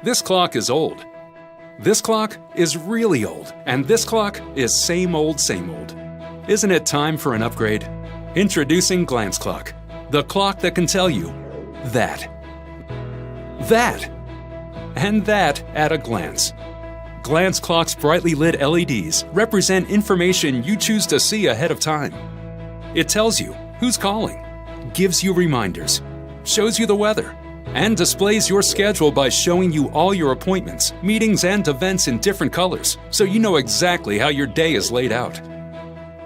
This clock is old. This clock is really old. And this clock is same old, same old. Isn't it time for an upgrade? Introducing Glance Clock, the clock that can tell you that, and that at a glance. Glance Clock's brightly lit LEDs represent information you choose to see ahead of time. It tells you who's calling, gives you reminders, shows you the weather, and displays your schedule by showing you all your appointments, meetings, and events in different colors, so you know exactly how your day is laid out.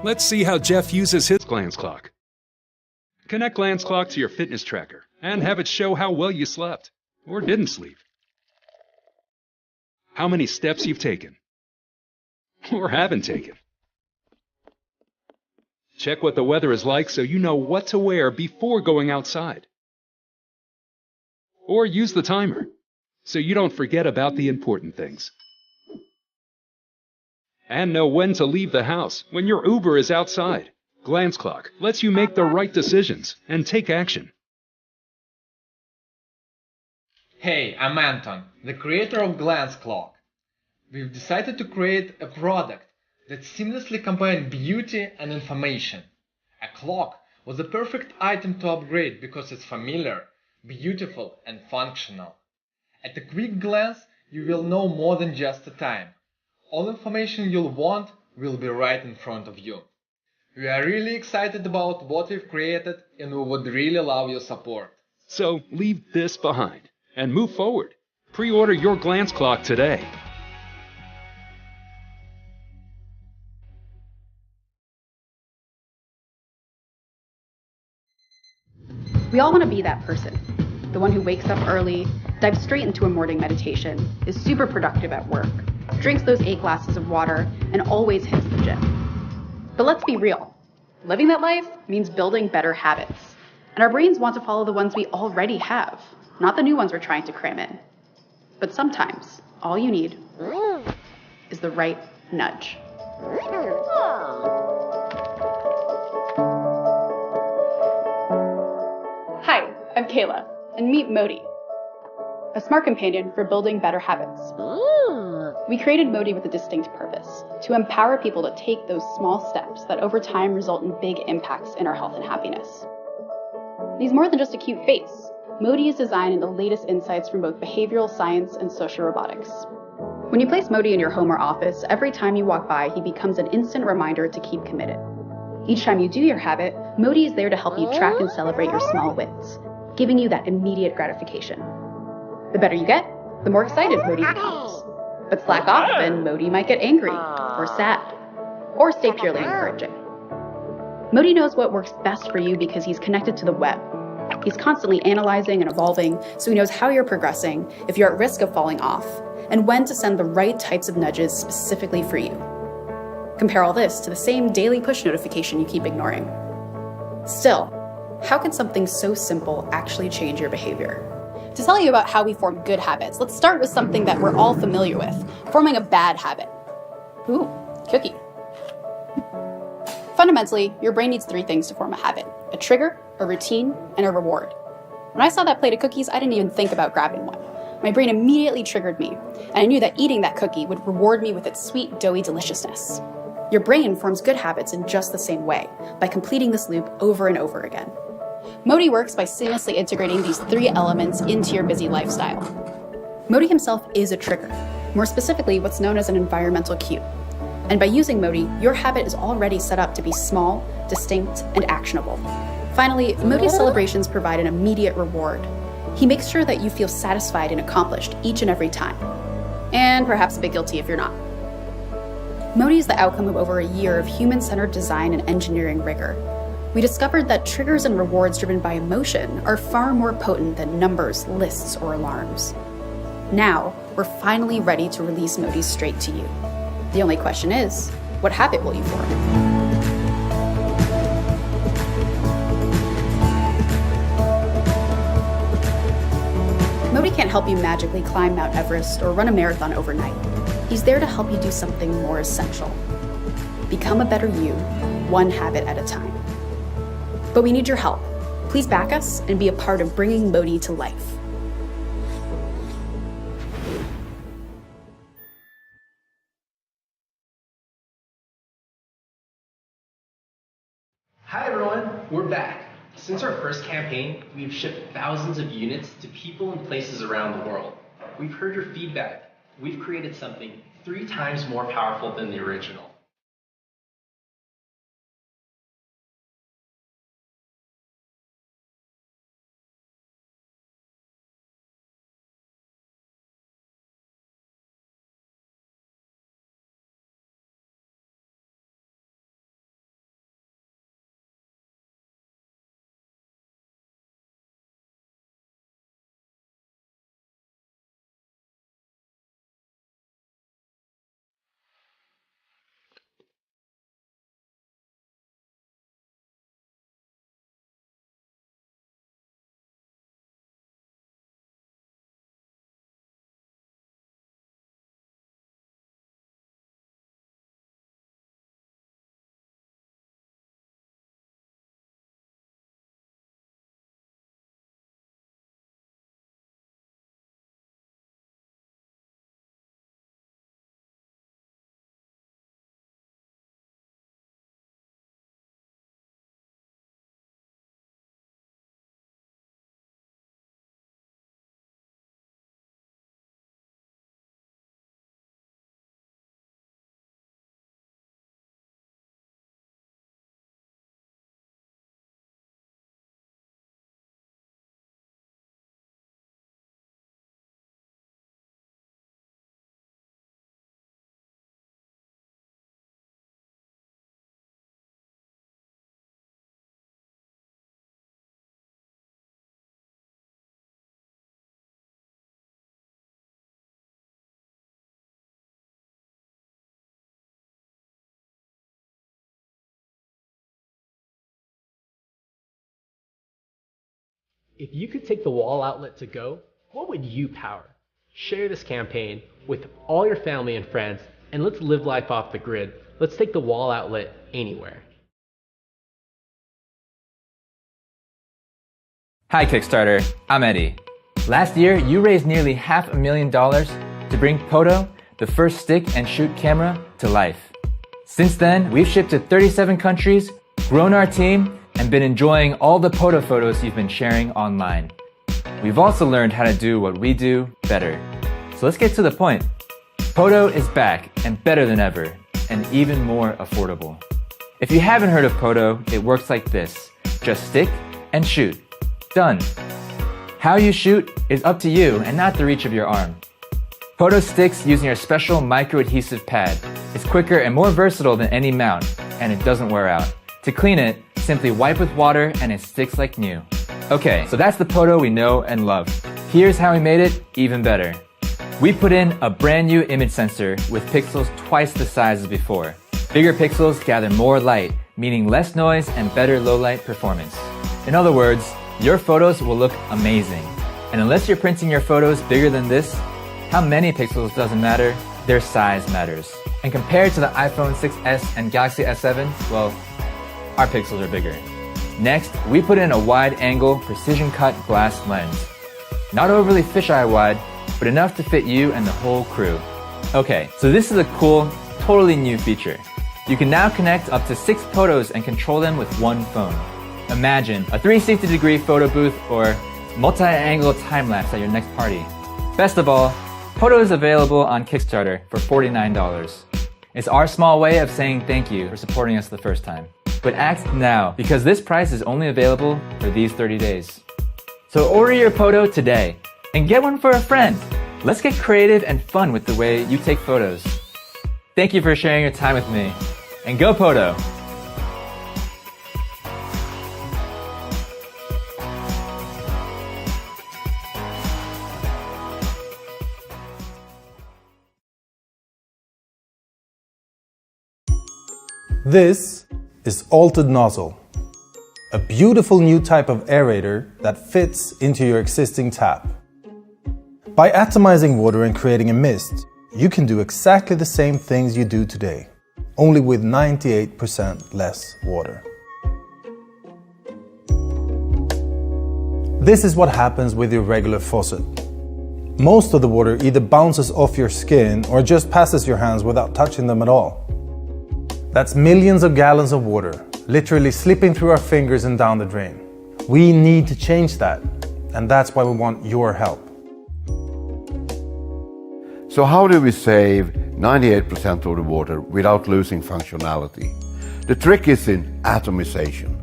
Let's see how Jeff uses his Glance Clock. Connect Glance Clock to your fitness tracker and have it show how well you slept, or didn't sleep. How many steps you've taken, or haven't taken. Check what the weather is like so you know what to wear before going outside. Or use the timer, so you don't forget about the important things. And know when to leave the house when your Uber is outside. Glance Clock lets you make the right decisions and take action. Hey, I'm Anton, the creator of Glance Clock. We've decided to create a product that seamlessly combines beauty and information. A clock was the perfect item to upgrade because it's familiar, beautiful and functional. At a quick glance, you will know more than just the time. All information you'll want will be right in front of you. We are really excited about what we've created and we would really love your support. So leave this behind and move forward. Pre-order your Glance Clock today. We all want to be that person. The one who wakes up early, dives straight into a morning meditation, is super productive at work, drinks those 8 glasses of water, and always hits the gym. But let's be real. Living that life means building better habits. And our brains want to follow the ones we already have, not the new ones we're trying to cram in. But sometimes, all you need is the right nudge. Hi, I'm Kayla. And meet Modi, a smart companion for building better habits. We created Modi with a distinct purpose, to empower people to take those small steps that over time result in big impacts in our health and happiness. He's more than just a cute face. Modi is designed in the latest insights from both behavioral science and social robotics. When you place Modi in your home or office, every time you walk by, he becomes an instant reminder to keep committed. Each time you do your habit, Modi is there to help you track and celebrate your small wins, giving you that immediate gratification. The better you get, the more excited Modi becomes. But slack off and Modi might get angry, or sad, or stay purely encouraging. Modi knows what works best for you because he's connected to the web. He's constantly analyzing and evolving, so he knows how you're progressing, if you're at risk of falling off, and when to send the right types of nudges specifically for you. Compare all this to the same daily push notification you keep ignoring. Still, how can something so simple actually change your behavior? To tell you about how we form good habits, let's start with something that we're all familiar with, forming a bad habit. Ooh, cookie. Fundamentally, your brain needs 3 things to form a habit: a trigger, a routine, and a reward. When I saw that plate of cookies, I didn't even think about grabbing one. My brain immediately triggered me, and I knew that eating that cookie would reward me with its sweet, doughy deliciousness. Your brain forms good habits in just the same way, by completing this loop over and over again. Modi works by seamlessly integrating these 3 elements into your busy lifestyle. Modi himself is a trigger, more specifically what's known as an environmental cue. And by using Modi, your habit is already set up to be small, distinct, and actionable. Finally, Modi's celebrations provide an immediate reward. He makes sure that you feel satisfied and accomplished each and every time. And perhaps a bit guilty if you're not. Modi is the outcome of over a year of human-centered design and engineering rigor. We discovered that triggers and rewards driven by emotion are far more potent than numbers, lists, or alarms. Now, we're finally ready to release Modi straight to you. The only question is, what habit will you form? Modi can't help you magically climb Mount Everest or run a marathon overnight. He's there to help you do something more essential. become a better you, one habit at a time. But we need your help. Please back us and be a part of bringing Modi to life. Hi everyone, we're back. Since our first campaign, we've shipped thousands of units to people and places around the world. We've heard your feedback. We've created something 3 times more powerful than the original. If you could take the wall outlet to go, what would you power? Share this campaign with all your family and friends, and let's live life off the grid. Let's take the wall outlet anywhere. Hi Kickstarter, I'm Eddie. Last year, you raised nearly $500,000 to bring Poto, the first stick and shoot camera, to life. Since then, we've shipped to 37 countries, grown our team, and been enjoying all the Poto photos you've been sharing online. We've also learned how to do what we do better. So let's get to the point. Poto is back and better than ever, and even more affordable. If you haven't heard of Poto, it works like this. Just stick and shoot. Done. How you shoot is up to you and not the reach of your arm. Poto sticks using our special micro-adhesive pad. It's quicker and more versatile than any mount, and it doesn't wear out. To clean it, simply wipe with water and it sticks like new. Okay, so that's the Poto we know and love. Here's how we made it even better. We put in a brand new image sensor with pixels twice the size as before. Bigger pixels gather more light, meaning less noise and better low light performance. In other words, your photos will look amazing. And unless you're printing your photos bigger than this, how many pixels doesn't matter, their size matters. And compared to the iPhone 6s and Galaxy S7, well, our pixels are bigger. Next, we put in a wide-angle, precision-cut glass lens. Not overly fisheye wide, but enough to fit you and the whole crew. Okay, so this is a cool, totally new feature. You can now connect up to 6 photos and control them with one phone. Imagine a 360-degree photo booth or multi-angle time-lapse at your next party. Best of all, Poto is available on Kickstarter for $49. It's our small way of saying thank you for supporting us the first time. But act now, because this price is only available for these 30 days. So order your Poto today, and get one for a friend. Let's get creative and fun with the way you take photos. Thank you for sharing your time with me, and go Poto! This is altered nozzle, a beautiful new type of aerator that fits into your existing tap. By atomizing water and creating a mist, you can do exactly the same things you do today. only with 98% less water. This is what happens with your regular faucet. Most of the water either bounces off your skin or just passes your hands without touching them at all. That's millions of gallons of water, literally slipping through our fingers and down the drain. We need to change that, and that's why we want your help. So how do we save 98% of the water without losing functionality? The trick is in atomization.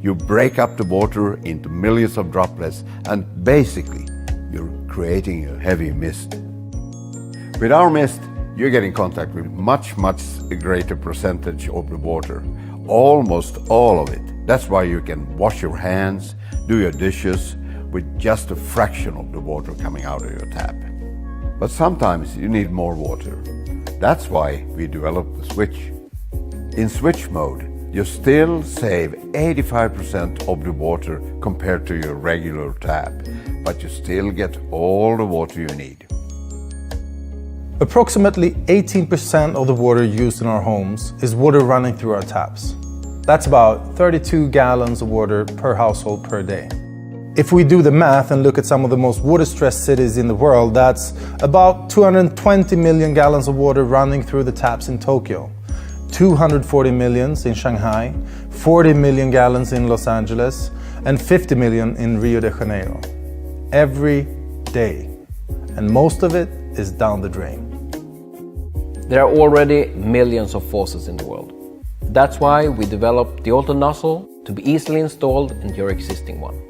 You break up the water into millions of droplets and basically you're creating a heavy mist. With our mist, you get in contact with much greater percentage of the water, almost all of it. That's why you can wash your hands, do your dishes with just a fraction of the water coming out of your tap. But sometimes you need more water. That's why we developed the switch. In switch mode, you still save 85% of the water compared to your regular tap, but you still get all the water you need. Approximately 18% of the water used in our homes is water running through our taps. That's about 32 gallons of water per household per day. If we do the math and look at some of the most water-stressed cities in the world, that's about 220 million gallons of water running through the taps in Tokyo, 240 million in Shanghai, 40 million gallons in Los Angeles, and 50 million in Rio de Janeiro. Every day. And most of it is down the drain. There are already millions of faucets in the world. That's why we developed the altered nozzle to be easily installed in your existing one.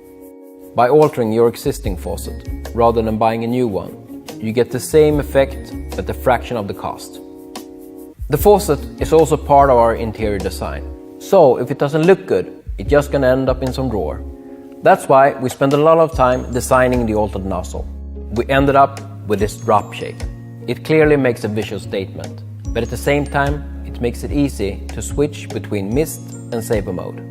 By altering your existing faucet, rather than buying a new one, you get the same effect at a fraction of the cost. The faucet is also part of our interior design. So if it doesn't look good, it's just gonna end up in some drawer. That's why we spent a lot of time designing the altered nozzle. We ended up with this drop shape. It clearly makes a visual statement, but at the same time, it makes it easy to switch between mist and saver mode.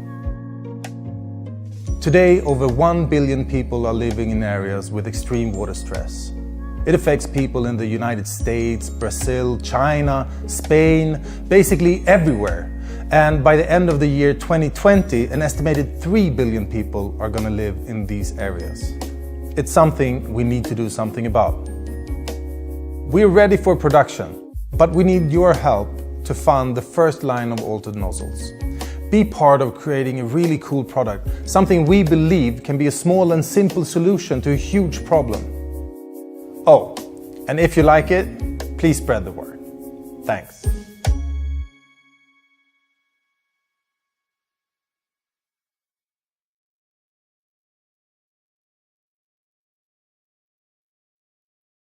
Today, over 1 billion people are living in areas with extreme water stress. It affects people in the United States, Brazil, China, Spain, basically everywhere. And by the end of the year 2020, an estimated 3 billion people are going to live in these areas. It's something we need to do something about. We're ready for production, but we need your help to fund the first line of altered nozzles. Be part of creating a really cool product, something we believe can be a small and simple solution to a huge problem. Oh, and if you like it, please spread the word. Thanks.